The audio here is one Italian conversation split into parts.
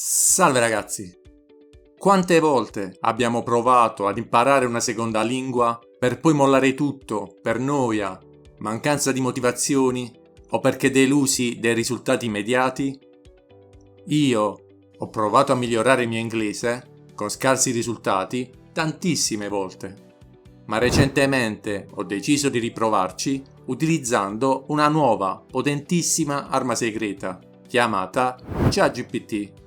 Salve ragazzi! Quante volte abbiamo provato ad imparare una seconda lingua per poi mollare tutto per noia, mancanza di motivazioni o perché delusi dai risultati immediati? Io ho provato a migliorare il mio inglese con scarsi risultati tantissime volte, ma recentemente ho deciso di riprovarci utilizzando una nuova, potentissima arma segreta chiamata ChatGPT.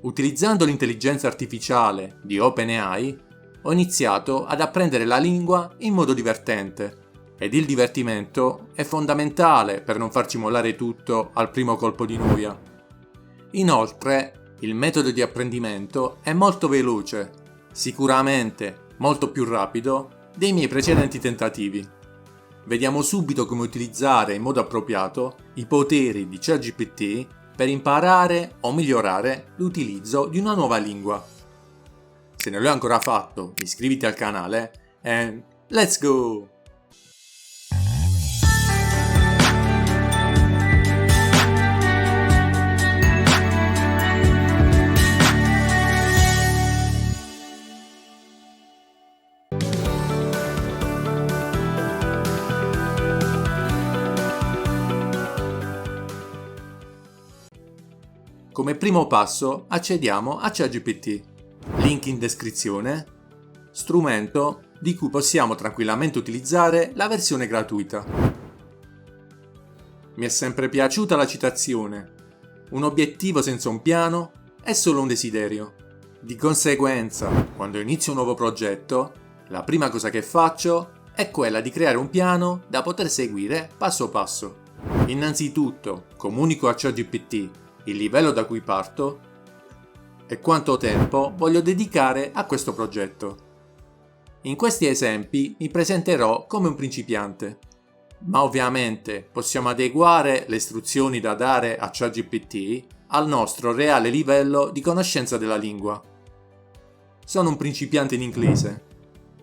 Utilizzando l'intelligenza artificiale di OpenAI, ho iniziato ad apprendere la lingua in modo divertente, ed il divertimento è fondamentale per non farci mollare tutto al primo colpo di noia. Inoltre, il metodo di apprendimento è molto veloce, sicuramente molto più rapido dei miei precedenti tentativi. Vediamo subito come utilizzare in modo appropriato i poteri di ChatGPT per imparare o migliorare l'utilizzo di una nuova lingua. Se non l'hai ancora fatto, iscriviti al canale e let's go! Come primo passo accediamo a ChatGPT, link in descrizione, strumento di cui possiamo tranquillamente utilizzare la versione gratuita. Mi è sempre piaciuta la citazione: un obiettivo senza un piano è solo un desiderio. Di conseguenza, quando inizio un nuovo progetto, la prima cosa che faccio è quella di creare un piano da poter seguire passo passo. Innanzitutto comunico a ChatGPT il livello da cui parto e quanto tempo voglio dedicare a questo progetto. In questi esempi mi presenterò come un principiante, ma ovviamente possiamo adeguare le istruzioni da dare a ChatGPT al nostro reale livello di conoscenza della lingua. Sono un principiante in inglese.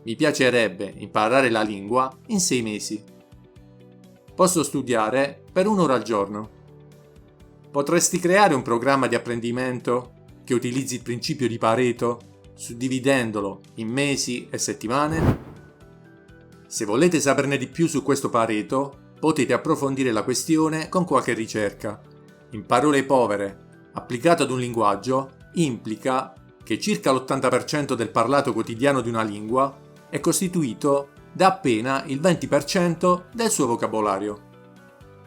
Mi piacerebbe imparare la lingua in 6 mesi. Posso studiare per 1 ora al giorno. Potresti creare un programma di apprendimento che utilizzi il principio di Pareto, suddividendolo in mesi e settimane? Se volete saperne di più su questo Pareto, potete approfondire la questione con qualche ricerca. In parole povere, applicato ad un linguaggio, implica che circa l'80% del parlato quotidiano di una lingua è costituito da appena il 20% del suo vocabolario.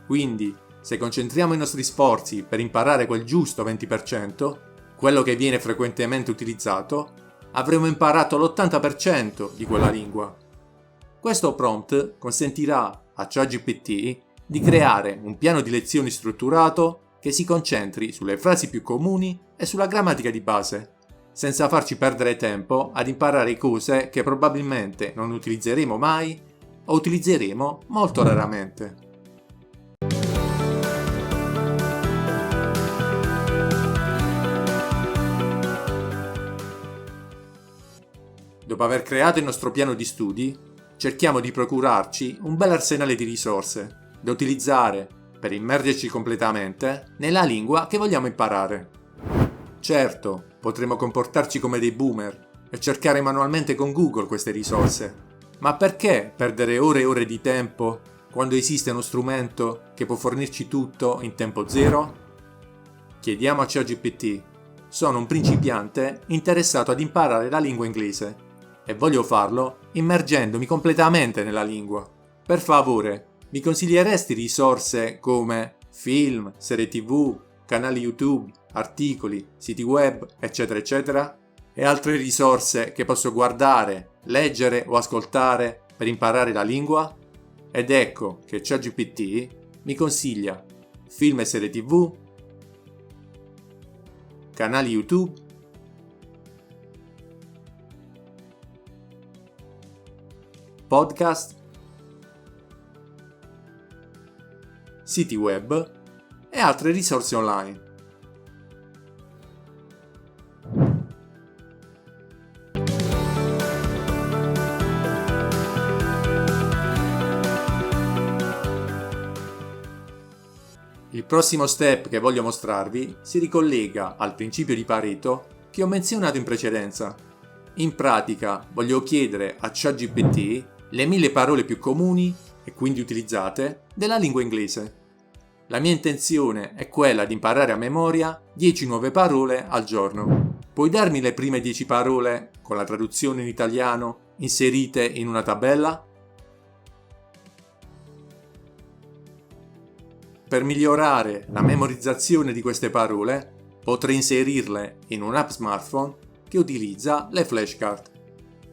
Quindi, se concentriamo i nostri sforzi per imparare quel giusto 20%, quello che viene frequentemente utilizzato, avremo imparato l'80% di quella lingua. Questo prompt consentirà a ChatGPT di creare un piano di lezioni strutturato che si concentri sulle frasi più comuni e sulla grammatica di base, senza farci perdere tempo ad imparare cose che probabilmente non utilizzeremo mai o utilizzeremo molto raramente. Dopo aver creato il nostro piano di studi, cerchiamo di procurarci un bel arsenale di risorse da utilizzare per immergerci completamente nella lingua che vogliamo imparare. Certo, potremo comportarci come dei boomer e cercare manualmente con Google queste risorse, ma perché perdere ore e ore di tempo quando esiste uno strumento che può fornirci tutto in tempo zero? Chiediamo a ChatGPT: sono un principiante interessato ad imparare la lingua inglese e voglio farlo immergendomi completamente nella lingua. Per favore, mi consiglieresti risorse come film, serie TV, canali YouTube, articoli, siti web, eccetera eccetera? E altre risorse che posso guardare, leggere o ascoltare per imparare la lingua? Ed ecco che ChatGPT mi consiglia film e serie TV, canali YouTube, podcast, siti web e altre risorse online. Il Il prossimo step che voglio mostrarvi si ricollega al principio di Pareto che ho menzionato in precedenza. In pratica voglio chiedere a ChatGPT le 1000 parole più comuni e quindi utilizzate della lingua inglese. La mia intenzione è quella di imparare a memoria 10 nuove parole al giorno. Puoi darmi le prime 10 parole con la traduzione in italiano inserite in una tabella? Per migliorare la memorizzazione di queste parole, potrei inserirle in un'app smartphone che utilizza le flashcard.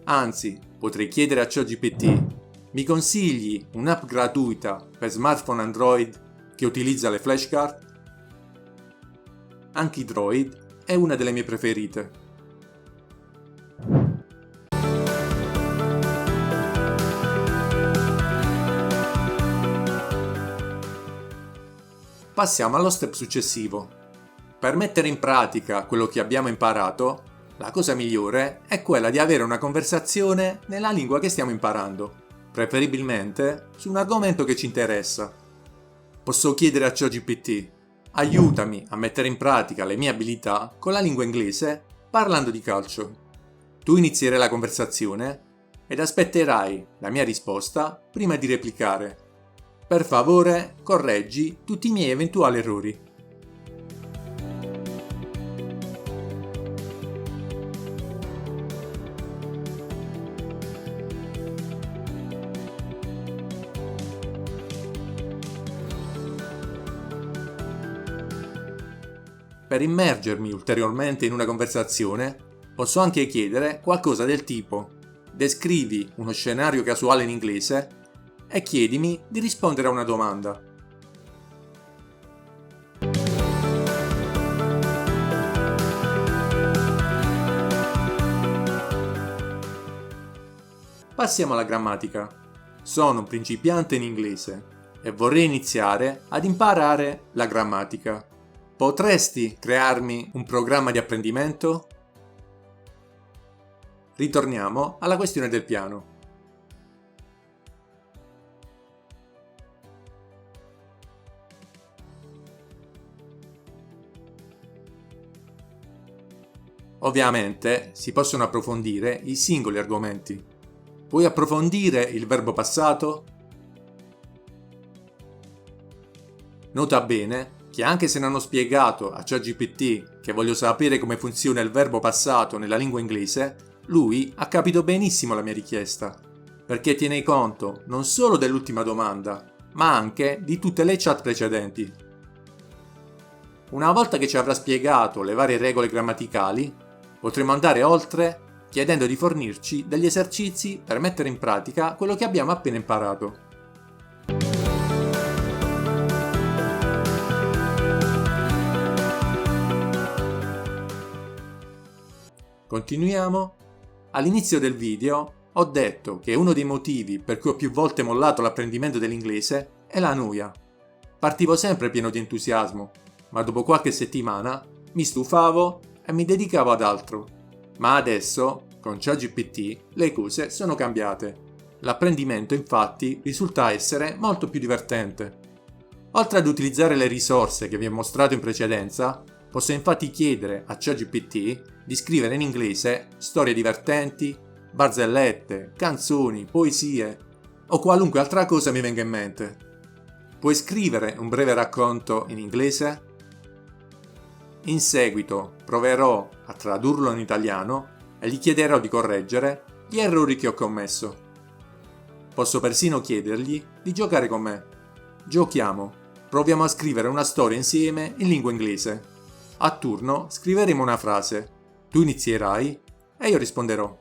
Anzi, potrei chiedere a ChatGPT: mi consigli un'app gratuita per smartphone Android che utilizza le flashcard? Anche Droid è una delle mie preferite. Passiamo allo step successivo. Per mettere in pratica quello che abbiamo imparato, la cosa migliore è quella di avere una conversazione nella lingua che stiamo imparando, preferibilmente su un argomento che ci interessa. Posso chiedere a ChatGPT: aiutami a mettere in pratica le mie abilità con la lingua inglese parlando di calcio. Tu inizierai la conversazione ed aspetterai la mia risposta prima di replicare. Per favore, correggi tutti i miei eventuali errori. Per immergermi ulteriormente in una conversazione, posso anche chiedere qualcosa del tipo: descrivi uno scenario casuale in inglese e chiedimi di rispondere a una domanda. Passiamo alla grammatica. Sono un principiante in inglese e vorrei iniziare ad imparare la grammatica. Potresti crearmi un programma di apprendimento? Ritorniamo alla questione del piano. Ovviamente si possono approfondire i singoli argomenti. Puoi approfondire il verbo passato? Nota bene che anche se non ho spiegato a ChatGPT che voglio sapere come funziona il verbo passato nella lingua inglese, lui ha capito benissimo la mia richiesta, perché tiene conto non solo dell'ultima domanda, ma anche di tutte le chat precedenti. Una volta che ci avrà spiegato le varie regole grammaticali, potremo andare oltre chiedendo di fornirci degli esercizi per mettere in pratica quello che abbiamo appena imparato. Continuiamo. All'inizio del video ho detto che uno dei motivi per cui ho più volte mollato l'apprendimento dell'inglese è la noia. Partivo sempre pieno di entusiasmo, ma dopo qualche settimana mi stufavo e mi dedicavo ad altro. Ma adesso, con ChatGPT, le cose sono cambiate. L'apprendimento infatti risulta essere molto più divertente. Oltre ad utilizzare le risorse che vi ho mostrato in precedenza, posso infatti chiedere a ChatGPT di scrivere in inglese storie divertenti, barzellette, canzoni, poesie o qualunque altra cosa mi venga in mente. Puoi scrivere un breve racconto in inglese? In seguito proverò a tradurlo in italiano e gli chiederò di correggere gli errori che ho commesso. Posso persino chiedergli di giocare con me. Giochiamo, proviamo a scrivere una storia insieme in lingua inglese. A turno scriveremo una frase. Tu inizierai e io risponderò.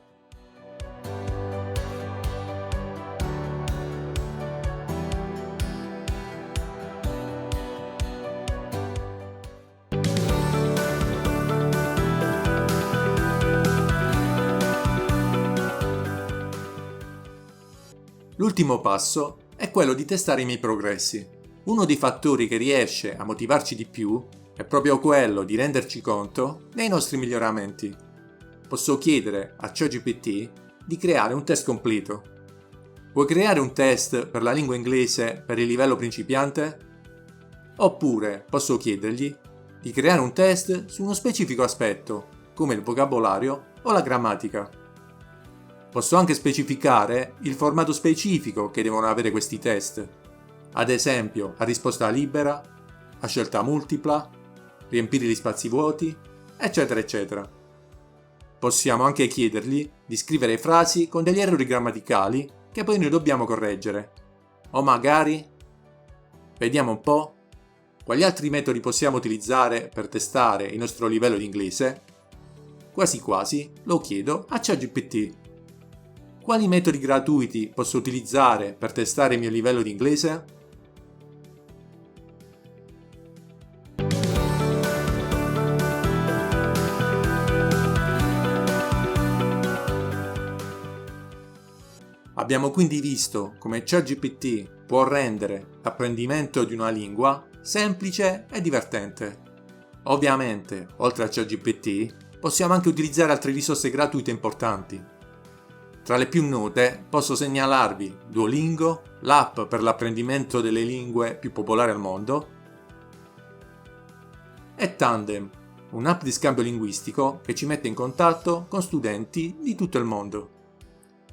L'ultimo passo è quello di testare i miei progressi. Uno dei fattori che riesce a motivarci di più è proprio quello di renderci conto dei nostri miglioramenti. Posso chiedere a ChatGPT di creare un test completo. Puoi creare un test per la lingua inglese per il livello principiante? Oppure posso chiedergli di creare un test su uno specifico aspetto, come il vocabolario o la grammatica. Posso anche specificare il formato specifico che devono avere questi test, ad esempio a risposta libera, a scelta multipla, riempire gli spazi vuoti, eccetera eccetera. Possiamo anche chiedergli di scrivere frasi con degli errori grammaticali che poi noi dobbiamo correggere. O magari, vediamo un po', quali altri metodi possiamo utilizzare per testare il nostro livello di inglese? Quasi quasi lo chiedo a ChatGPT. Quali metodi gratuiti posso utilizzare per testare il mio livello di inglese? Abbiamo quindi visto come ChatGPT può rendere l'apprendimento di una lingua semplice e divertente. Ovviamente, oltre a ChatGPT, possiamo anche utilizzare altre risorse gratuite importanti. Tra le più note posso segnalarvi Duolingo, l'app per l'apprendimento delle lingue più popolare al mondo, e Tandem, un'app di scambio linguistico che ci mette in contatto con studenti di tutto il mondo.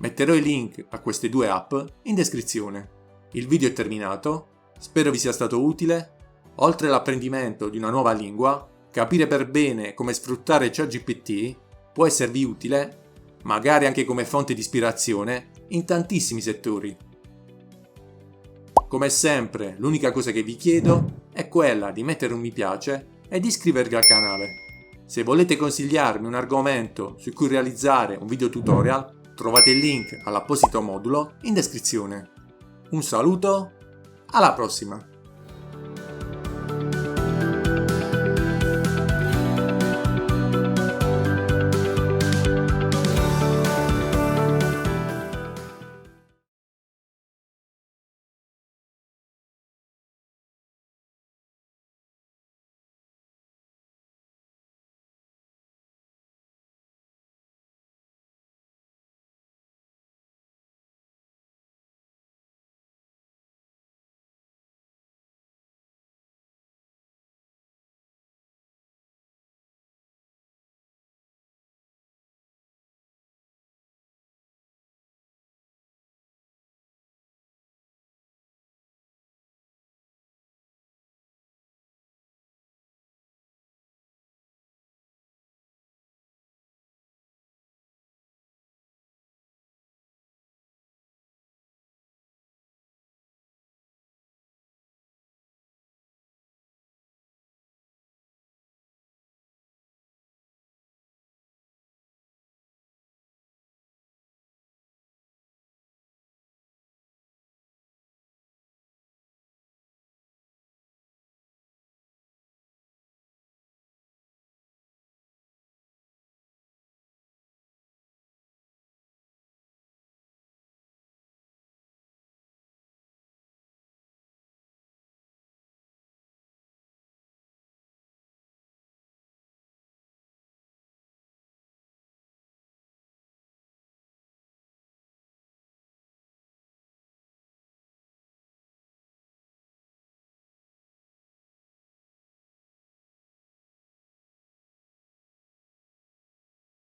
Metterò i link a queste due app in descrizione. Il video è terminato, spero vi sia stato utile. Oltre all'apprendimento di una nuova lingua, capire per bene come sfruttare ChatGPT può esservi utile, magari anche come fonte di ispirazione, in tantissimi settori. Come sempre, l'unica cosa che vi chiedo è quella di mettere un mi piace e di iscrivervi al canale. Se volete consigliarmi un argomento su cui realizzare un video tutorial, trovate il link all'apposito modulo in descrizione. Un saluto, alla prossima!